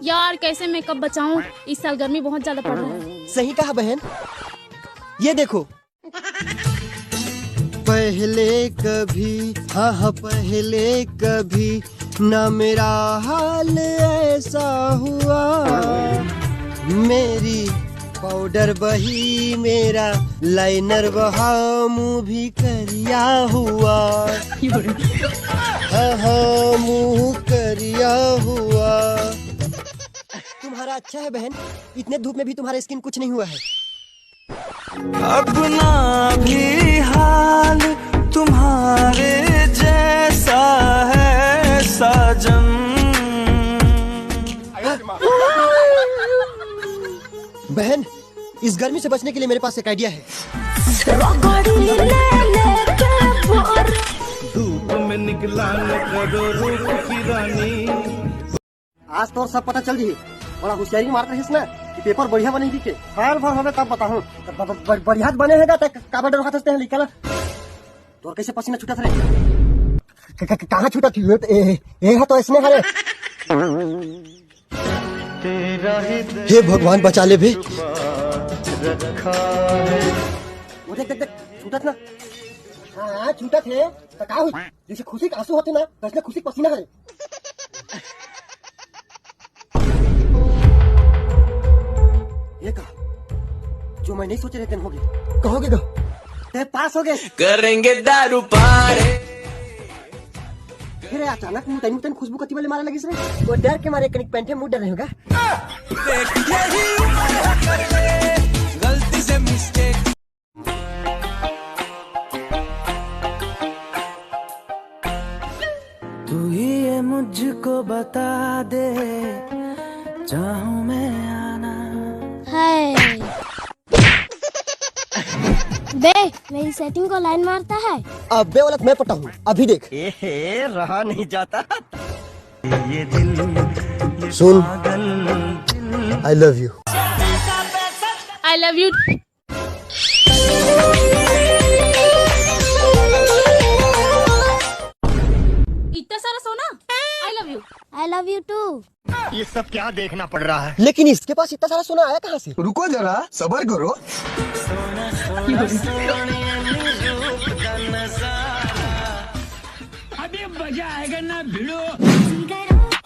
यार कैसे मैं कब बचाऊं, इस साल गर्मी बहुत ज्यादा पड़ रहा है। सही कहा बहन, ये देखो। पहले कभी, हाँ पहले कभी ना मेरा हाल ऐसा हुआ, मेरी पाउडर बही मेरा लाइनर बहा, मुँह भी करिया हुआ, हाँ मुँह करिया हुआ। तुम्हारा अच्छा है बहन, इतने धूप में भी तुम्हारा स्किन कुछ नहीं हुआ है। अपना भी हाल तुम्हारे जैसा है साजन। बहन, इस गर्मी से बचने के लिए मेरे पास एक आइडिया है। धूप में निकला न करो रूप की रानी। आज तो सब पता चल जी, बड़ा होशियारी मारते रहिस ना कि पेपर बढ़िया बने दिखे। हाल भर हमें तब बताऊं, बढ़िया बने हैगा त काबर डर खाते हैं लिखला। तोर कैसे पसीना छूटत रे? कहां छूटत ए हा तो इसने हरे। हे भगवान बचा ले बे। वो देख छूटत ना। हां छूटत है त का हुई? जैसे खुशी के आंसू होते ना, वैसे खुशी पसीना हरे। ये कहा जो मैं नहीं सोच रहे थे होगी। कहोगे तो ते पास हो गए, करेंगे दारू पारे। फिर अचानक मुंह तन खुशबू कती वाले मारे लगी रे। वो डर के मारे कनिक पेंटे मुंह डर होगा। गलती से मिस्टेक। तू ही ये मुझको बता दे, चाहूं मैं आना। हाय बे, मेरी सेटिंग को लाइन मारता है। अब बे वाला मैं पटा हूँ, अभी देख। रहा नहीं जाता ये दिल। सुन, I love you. I love you. इतना सारा सोना, I love you. I love you too. ये सब क्या देखना पड़ रहा है? लेकिन इसके पास इतना सारा सोना आया कहाँ से? रुको जरा, सब्र करो। अभी मजा आएगा ना भिड़ो।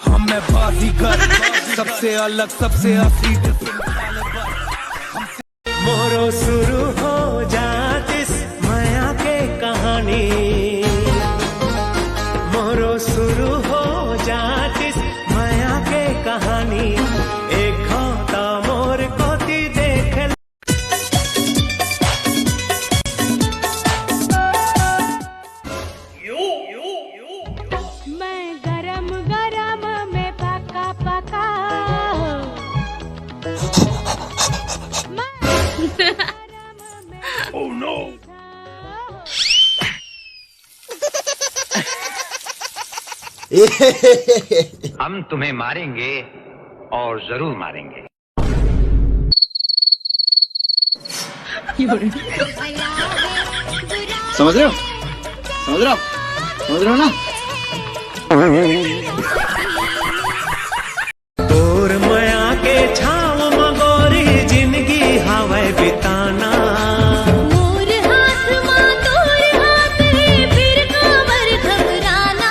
हमें बाजीगर, सबसे अलग सबसे असली। मोरो शुरू हो जातिस माया के कहानी, मोरो शुरू हो जातिस माया के कहानी। एक होता मोर कोती देख। मैं गरम गरम में पका पका। Oh no. हम तुम्हें मारेंगे और जरूर मारेंगे। समझ रहे हो? समझ रहे हो? समझ रहे हो ना? तोर माया के छाव मगोरी जिंदगी हवे बिताना। मोर हाथ मां तोर हाथ फिर खबर घबराना।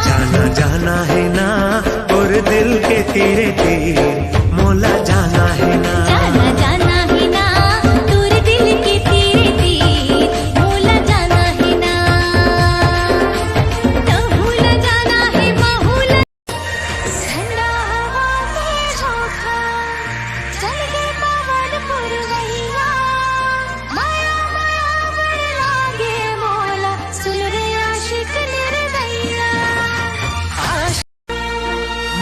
जाना जाना है ना तोर दिल के तीरे तीर, मोला जाना है ना। जाना जाना है ना तोर दिल की तीरे तीर, मोला जाना है ना। तहुला जाना है बहुला। ठंडा हवा में झोंका चल के पवन पुरवैया। माया माया बड़ लागे मोला, सुन रे आशिक निर्दयया।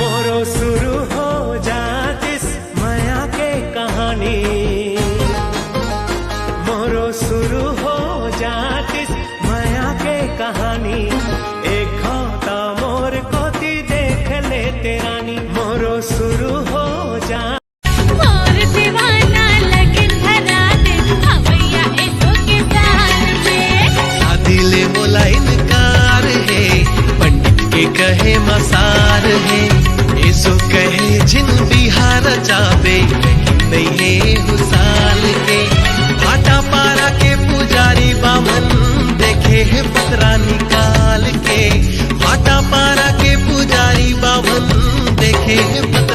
मोरो शुरू हो जातिस माया के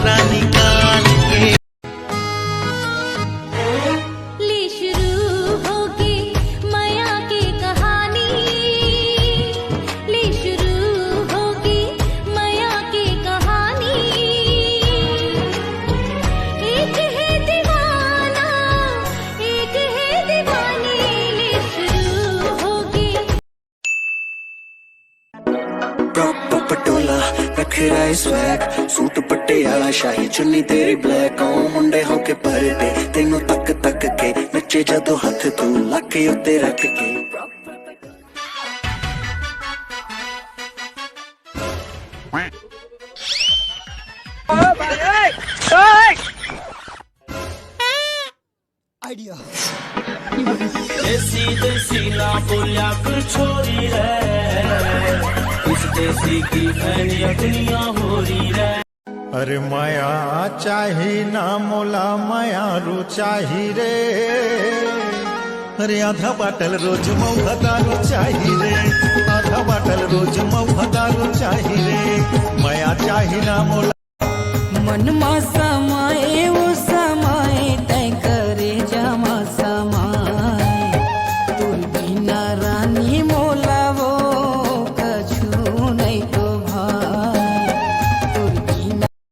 नखरा निकाल के। ले शुरू होगी माया की कहानी, ले शुरू होगी माया की कहानी। एक है दीवाना, एक है दीवानी, ले शुरू होगी। प्रॉपर पटोला नखरा स्वैग, सूट पटियाला शाही चुन्नी तेरी ब्लैक, ओ मुंडे होके परदे तेनू तक तक के नचे जदों हथ तू लाके उत्ते रख के। आइडिया देसी देसी ना बोलिया कर छोरी रे, इस देसी की फैनिया दुनिया हो रही रे। अरे माया चाही ना मोला माया रू चाही रे, अरे आधा बाटल रोज मऊ दारू चाही रे, आधा बाटल रोज मऊ दारू चाही रे, माया चाही ना मोला मन मा समाए